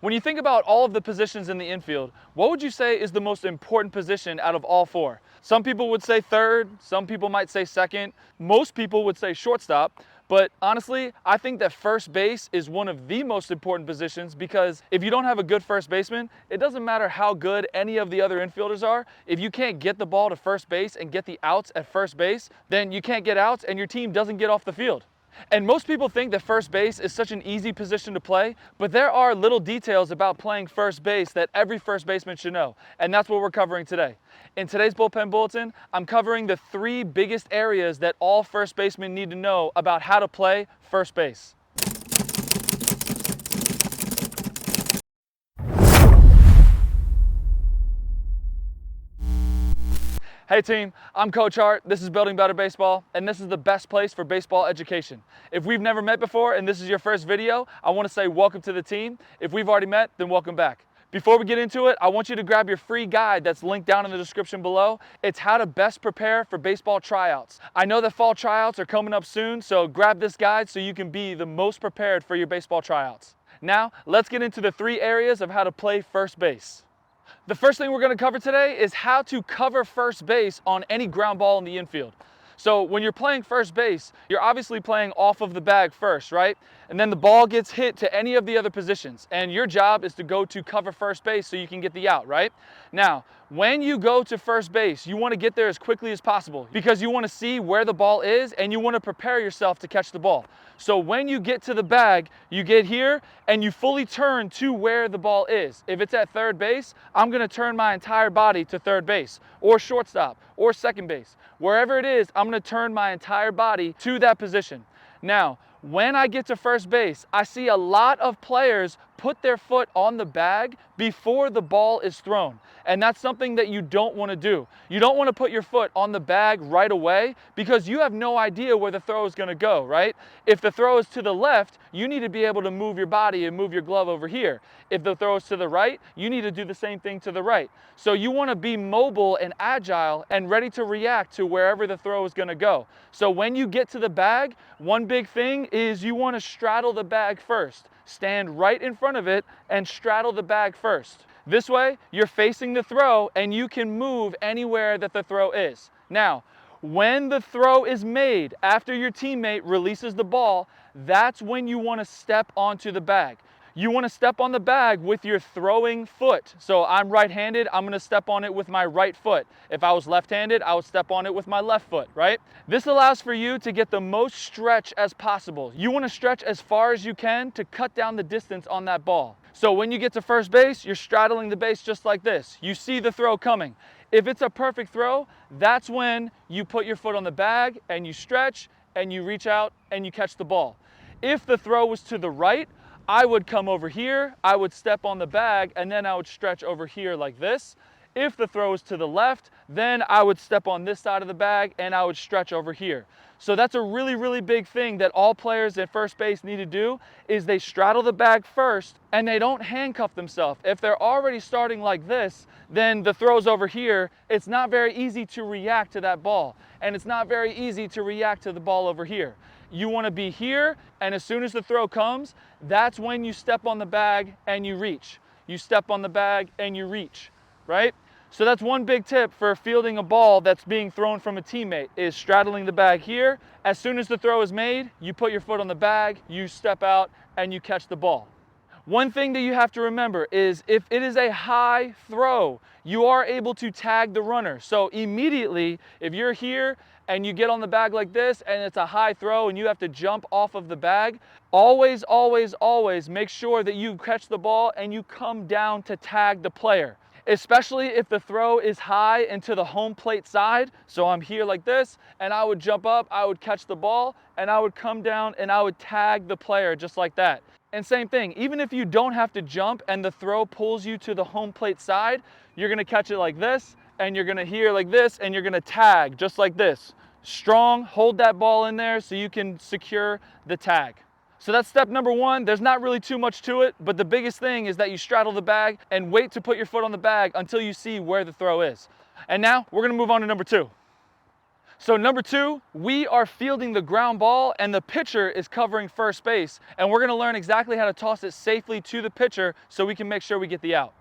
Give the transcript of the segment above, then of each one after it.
When you think about all of the positions in the infield, what would you say is the most important position out of all four? Some people would say third, some people might say second, most people would say shortstop, but honestly, I think that first base is one of the most important positions because if you don't have a good first baseman, it doesn't matter how good any of the other infielders are. If you can't get the ball to first base and get the outs at first base, then you can't get outs and your team doesn't get off the field. And most people think that first base is such an easy position to play, but there are little details about playing first base that every first baseman should know, and that's what we're covering today. In today's Bullpen Bulletin, I'm covering the 3 biggest areas that all first basemen need to know about how to play first base. Hey team, I'm Coach Hart, this is Building Better Baseball, and this is the best place for baseball education. If we've never met before and this is your first video, I want to say welcome to the team. If we've already met, then welcome back. Before we get into it, I want you to grab your free guide that's linked down in the description below. It's how to best prepare for baseball tryouts. I know that fall tryouts are coming up soon, so grab this guide so you can be the most prepared for your baseball tryouts. Now, let's get into the 3 areas of how to play first base. The first thing we're going to cover today is how to cover first base on any ground ball in the infield. So when you're playing first base, you're obviously playing off of the bag first, right? And then the ball gets hit to any of the other positions. And your job is to go to cover first base so you can get the out, right? Now, when you go to first base, you want to get there as quickly as possible because you want to see where the ball is and you want to prepare yourself to catch the ball. So when you get to the bag, you get here and you fully turn to where the ball is. If it's at third base, I'm going to turn my entire body to third base or shortstop or second base. Wherever it is, I'm going to turn my entire body to that position. Now, when I get to first base, I see a lot of players put their foot on the bag before the ball is thrown. And that's something that you don't want to do. You don't want to put your foot on the bag right away because you have no idea where the throw is going to go, right? If the throw is to the left, you need to be able to move your body and move your glove over here. If the throw is to the right, you need to do the same thing to the right. So you want to be mobile and agile and ready to react to wherever the throw is going to go. So when you get to the bag, one big thing is you want to straddle the bag first. Stand right in front of it and straddle the bag first. This way, you're facing the throw and you can move anywhere that the throw is. Now, when the throw is made after your teammate releases the ball, that's when you want to step onto the bag. You want to step on the bag with your throwing foot. So I'm right-handed, I'm going to step on it with my right foot. If I was left-handed, I would step on it with my left foot, right? This allows for you to get the most stretch as possible. You want to stretch as far as you can to cut down the distance on that ball. So when you get to first base, you're straddling the base just like this. You see the throw coming. If it's a perfect throw, that's when you put your foot on the bag and you stretch and you reach out and you catch the ball. If the throw was to the right, I would come over here, I would step on the bag, and then I would stretch over here like this. If the throw is to the left, then I would step on this side of the bag and I would stretch over here. So that's a really, really big thing that all players at first base need to do is they straddle the bag first and they don't handcuff themselves. If they're already starting like this, then the throw's over here. It's not very easy to react to that ball. And it's not very easy to react to the ball over here. You want to be here, and as soon as the throw comes, that's when you step on the bag and you reach. You step on the bag and you reach, right? So that's one big tip for fielding a ball that's being thrown from a teammate is straddling the bag here. As soon as the throw is made, you put your foot on the bag, you step out, and you catch the ball. One thing that you have to remember is if it is a high throw, you are able to tag the runner. So immediately, if you're here and you get on the bag like this and it's a high throw and you have to jump off of the bag, always, always, always make sure that you catch the ball and you come down to tag the player. Especially if the throw is high and to the home plate side. So I'm here like this and I would jump up, I would catch the ball and I would come down and I would tag the player just like that. And same thing, even if you don't have to jump and the throw pulls you to the home plate side, you're gonna catch it like this and you're gonna hear like this and you're gonna tag just like this. Strong, hold that ball in there so you can secure the tag. So that's step number 1. There's not really too much to it, but the biggest thing is that you straddle the bag and wait to put your foot on the bag until you see where the throw is. And now we're gonna move on to number 2. So number 2, we are fielding the ground ball and the pitcher is covering first base. And we're gonna learn exactly how to toss it safely to the pitcher so we can make sure we get the out.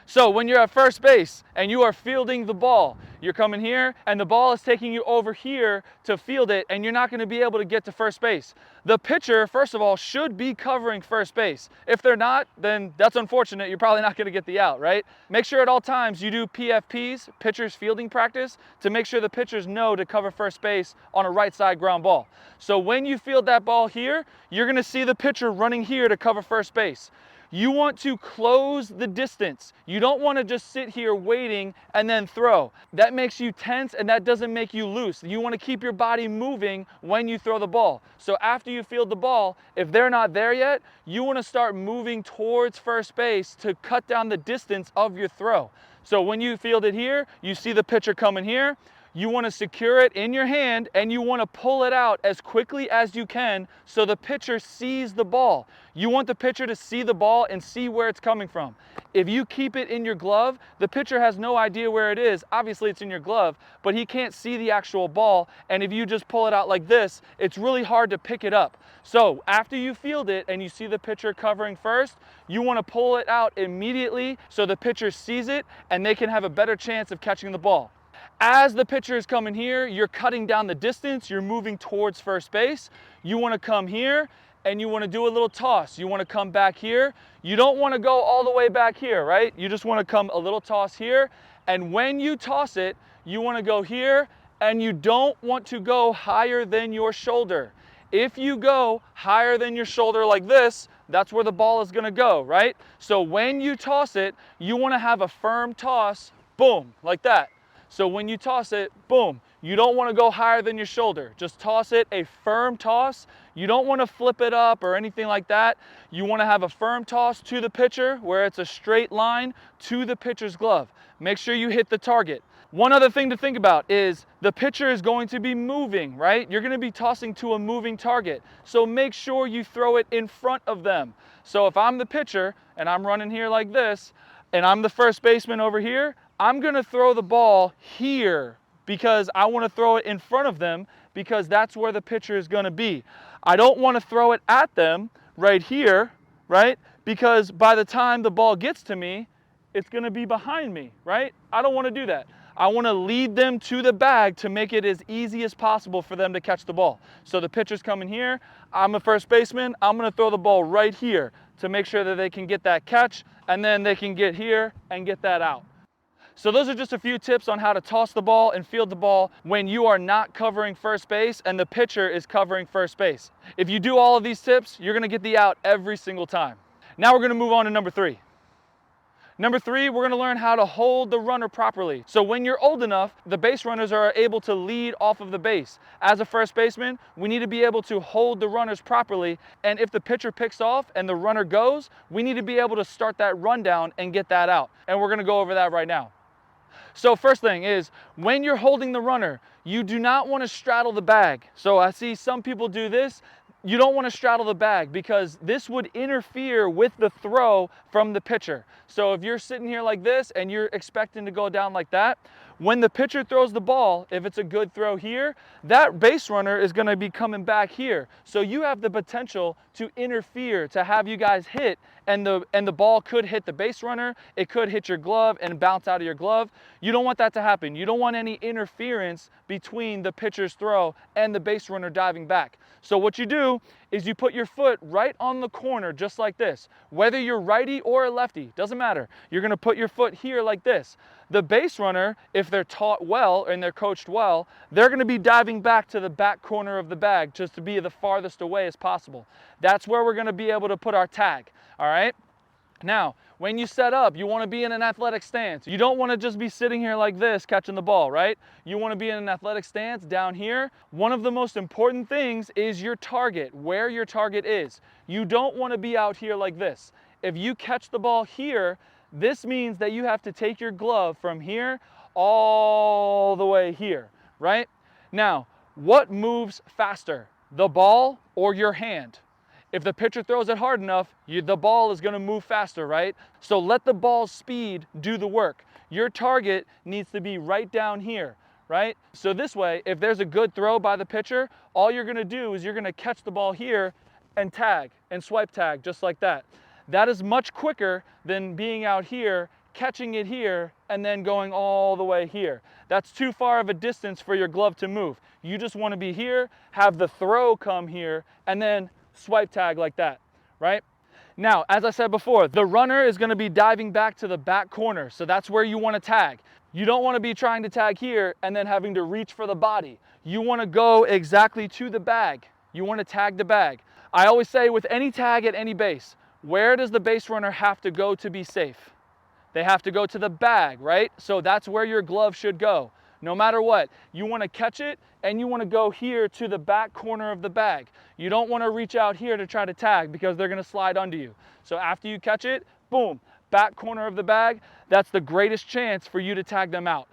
So when you're at first base and you are fielding the ball, you're coming here and the ball is taking you over here to field it, and you're not going to be able to get to first base. The pitcher, first of all, should be covering first base. If they're not, then that's unfortunate. You're probably not going to get the out, right? Make sure at all times you do PFPs, pitchers fielding practice, to make sure the pitchers know to cover first base on a right side ground ball. So when you field that ball here, you're going to see the pitcher running here to cover first base. You want to close the distance. You don't want to just sit here waiting and then throw. That makes you tense and that doesn't make you loose. You want to keep your body moving when you throw the ball. So after you field the ball, if they're not there yet, you want to start moving towards first base to cut down the distance of your throw. So when you field it here, you see the pitcher coming here. You want to secure it in your hand and you want to pull it out as quickly as you can so the pitcher sees the ball. You want the pitcher to see the ball and see where it's coming from. If you keep it in your glove, the pitcher has no idea where it is. Obviously it's in your glove, but he can't see the actual ball. And if you just pull it out like this, it's really hard to pick it up. So after you field it and you see the pitcher covering first, you want to pull it out immediately so the pitcher sees it and they can have a better chance of catching the ball. As the pitcher is coming here, you're cutting down the distance, you're moving towards first base. You want to come here and you want to do a little toss. You want to come back here. You don't want to go all the way back here, right? You just want to come a little toss here. And when you toss it, you want to go here and you don't want to go higher than your shoulder. If you go higher than your shoulder like this, that's where the ball is going to go, right? So when you toss it, you want to have a firm toss, boom, like that. So when you toss it, boom, you don't want to go higher than your shoulder. Just toss it, a firm toss. You don't want to flip it up or anything like that. You want to have a firm toss to the pitcher where it's a straight line to the pitcher's glove. Make sure you hit the target. One other thing to think about is the pitcher is going to be moving, right? You're going to be tossing to a moving target. So make sure you throw it in front of them. So if I'm the pitcher and I'm running here like this, and I'm the first baseman over here, I'm going to throw the ball here because I want to throw it in front of them because that's where the pitcher is going to be. I don't want to throw it at them right here, right? Because by the time the ball gets to me, it's going to be behind me, right? I don't want to do that. I want to lead them to the bag to make it as easy as possible for them to catch the ball. So the pitcher's coming here. I'm a first baseman. I'm going to throw the ball right here to make sure that they can get that catch, and then they can get here and get that out. So those are just a few tips on how to toss the ball and field the ball when you are not covering first base and the pitcher is covering first base. If you do all of these tips, you're going to get the out every single time. Now we're going to move on to number 3. Number 3, we're going to learn how to hold the runner properly. So when you're old enough, the base runners are able to lead off of the base. As a first baseman, we need to be able to hold the runners properly. And if the pitcher picks off and the runner goes, we need to be able to start that rundown and get that out. And we're going to go over that right now. So first thing is, when you're holding the runner, you do not want to straddle the bag. So I see some people do this. You don't want to straddle the bag because this would interfere with the throw from the pitcher. So if you're sitting here like this and you're expecting to go down like that, when the pitcher throws the ball, if it's a good throw here, that base runner is going to be coming back here. So you have the potential to interfere, to have you guys hit, and the ball could hit the base runner, it could hit your glove and bounce out of your glove. You don't want that to happen. You don't want any interference between the pitcher's throw and the base runner diving back. So what you do is you put your foot right on the corner just like this. Whether you're righty or a lefty, doesn't matter. You're going to put your foot here like this. The base runner, if they're taught well and they're coached well, they're going to be diving back to the back corner of the bag just to be the farthest away as possible. That's where we're going to be able to put our tag, all right? Now, when you set up, you want to be in an athletic stance. You don't want to just be sitting here like this catching the ball, right? You want to be in an athletic stance down here. One of the most important things is your target, where your target is. You don't want to be out here like this. If you catch the ball here, this means that you have to take your glove from here all the way here, right? Now, what moves faster, the ball or your hand? If the pitcher throws it hard enough, the ball is going to move faster, right? So let the ball's speed do the work. Your target needs to be right down here, right? So this way, if there's a good throw by the pitcher, all you're gonna do is you're gonna catch the ball here and tag and swipe tag just like that. That is much quicker than being out here, catching it here, and then going all the way here. That's too far of a distance for your glove to move. You just want to be here, have the throw come here, and then swipe tag like that, right? Now, as I said before, the runner is going to be diving back to the back corner, so that's where you want to tag. You don't want to be trying to tag here and then having to reach for the body. You want to go exactly to the bag. You want to tag the bag. I always say with any tag at any base, where does the base runner have to go to be safe? They have to go to the bag, right? So that's where your glove should go. No matter what, you want to catch it and you want to go here to the back corner of the bag. You don't want to reach out here to try to tag because they're going to slide under you. So after you catch it, boom, back corner of the bag, that's the greatest chance for you to tag them out.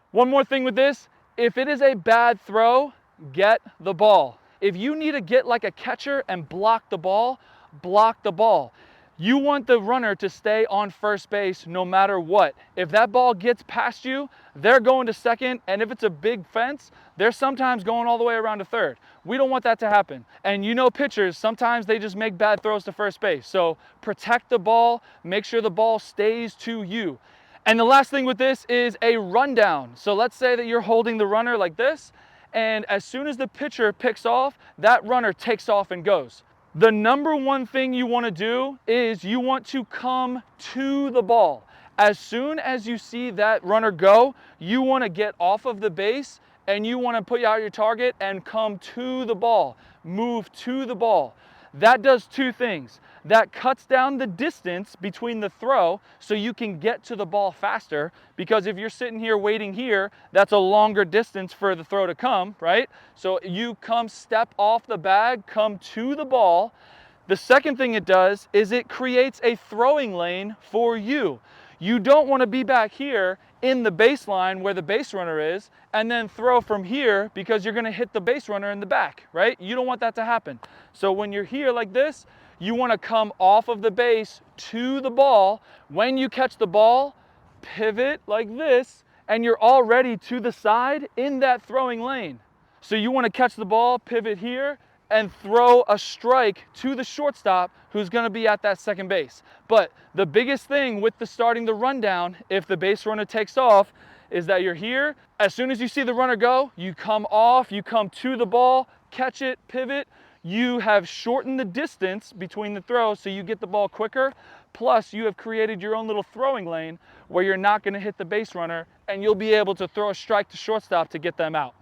One more thing with this, if it is a bad throw, get the ball. If you need to get like a catcher and block the ball, block the ball. You want the runner to stay on first base no matter what. If that ball gets past you, they're going to second, and if it's a big fence, they're sometimes going all the way around to third. We don't want that to happen. And you know pitchers, sometimes they just make bad throws to first base. So protect the ball, make sure the ball stays to you. And the last thing with this is a rundown. So let's say that you're holding the runner like this, and as soon as the pitcher picks off, that runner takes off and goes. The number one thing you want to do is you want to come to the ball. As soon as you see that runner go, you want to get off of the base and you want to put out your target and come to the ball. Move to the ball. That does two things. That cuts down the distance between the throw so you can get to the ball faster, because if you're sitting here waiting here, that's a longer distance for the throw to come, right? So you come step off the bag, come to the ball. The second thing it does is it creates a throwing lane for you. You don't want to be back here in the baseline where the base runner is and then throw from here because you're going to hit the base runner in the back, right? You don't want that to happen. So when you're here like this, you want to come off of the base to the ball. When you catch the ball, pivot like this, and you're already to the side in that throwing lane. So you want to catch the ball, pivot here, and throw a strike to the shortstop who's going to be at that second base. But the biggest thing with the starting the rundown, if the base runner takes off, is that you're here. As soon as you see the runner go, you come off, you come to the ball, catch it, pivot. You have shortened the distance between the throws so you get the ball quicker. Plus, you have created your own little throwing lane where you're not going to hit the base runner and you'll be able to throw a strike to shortstop to get them out.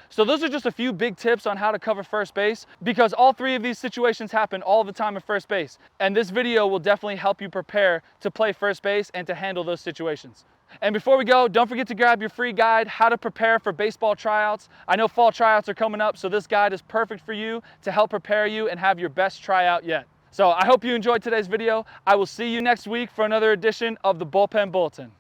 So those are just a few big tips on how to cover first base, because all three of these situations happen all the time at first base. And this video will definitely help you prepare to play first base and to handle those situations. And before we go, don't forget to grab your free guide, How to Prepare for Baseball Tryouts. I know fall tryouts are coming up, so this guide is perfect for you to help prepare you and have your best tryout yet. So I hope you enjoyed today's video. I will see you next week for another edition of the Bullpen Bulletin.